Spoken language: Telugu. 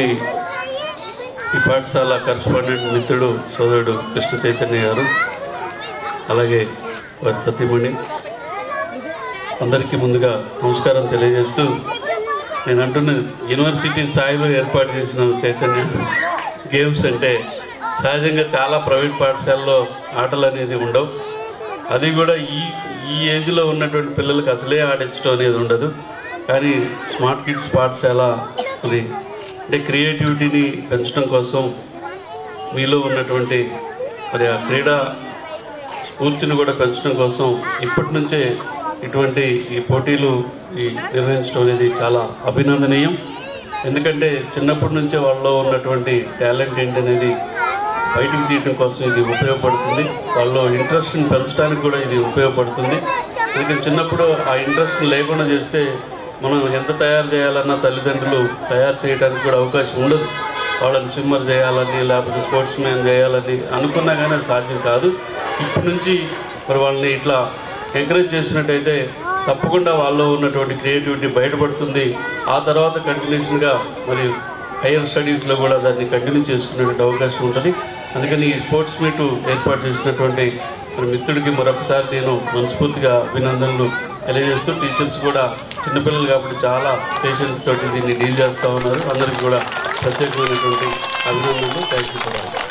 ఉన్నటువంటి ఈ పాఠశాల కరెస్పాండెంట్ మిత్రుడు సోదరుడు కృష్ణ చైతన్య గారు, అలాగే వారి సతీమణి, అందరికీ ముందుగా నమస్కారం తెలియజేస్తూ, నేను అంటున్నది యూనివర్సిటీ స్థాయిలో ఏర్పాటు చేసిన చైతన్య గేమ్స్ అంటే సహజంగా చాలా ప్రైవేట్ పాఠశాలలో ఆటలు అనేది ఉండవు. అది కూడా ఈ ఏజ్లో ఉన్నటువంటి పిల్లలకు అసలే ఆడించడం అనేది ఉండదు. కానీ స్మార్ట్ కిడ్స్ పాఠశాల అది అంటే క్రియేటివిటీని పెంచడం కోసం, మీలో ఉన్నటువంటి మరి ఆ క్రీడా స్ఫూర్తిని కూడా పెంచడం కోసం ఇప్పటి నుంచే ఇటువంటి ఈ పోటీలు నిర్వహించడం అనేది చాలా అభినందనీయం. ఎందుకంటే చిన్నప్పటి నుంచే వాళ్ళలో ఉన్నటువంటి టాలెంట్ ఏంటనేది బయటకు తీయడం కోసం ఇది ఉపయోగపడుతుంది. వాళ్ళలో ఇంట్రెస్ట్ని పెంచడానికి కూడా ఇది ఉపయోగపడుతుంది. ఎందుకంటే చిన్నప్పుడు ఆ ఇంట్రెస్ట్ లేకుండా చేస్తే మనం ఎంత తయారు చేయాలన్నా తల్లిదండ్రులు తయారు చేయడానికి కూడా అవకాశం ఉండదు. వాళ్ళని స్విమ్మర్ చేయాలని, లేకపోతే స్పోర్ట్స్ మ్యాన్ చేయాలని అనుకున్నా కానీ అది సాధ్యం కాదు. ఇప్పటి నుంచి మరి వాళ్ళని ఇట్లా ఎంకరేజ్ చేసినట్టయితే తప్పకుండా వాళ్ళలో ఉన్నటువంటి క్రియేటివిటీ బయటపడుతుంది. ఆ తర్వాత కంటిన్యూషన్గా మరి హైయర్ స్టడీస్లో కూడా దాన్ని కంటిన్యూ చేసుకునేటువంటి అవకాశం ఉంటుంది. అందుకని ఈ స్పోర్ట్స్ మీట్ ఏర్పాటు చేసినటువంటి మరి మిత్రుడికి మరొకసారి నేను మనస్ఫూర్తిగా అభినందనలు తెలియజేస్తూ, టీచర్స్ కూడా చిన్నపిల్లలు కాబట్టి చాలా పేషెన్స్ తోటి దీన్ని డీల్ చేస్తూ ఉన్నారు. అందరికీ కూడా ప్రత్యేకమైనటువంటి అభినందనలు. Thank you.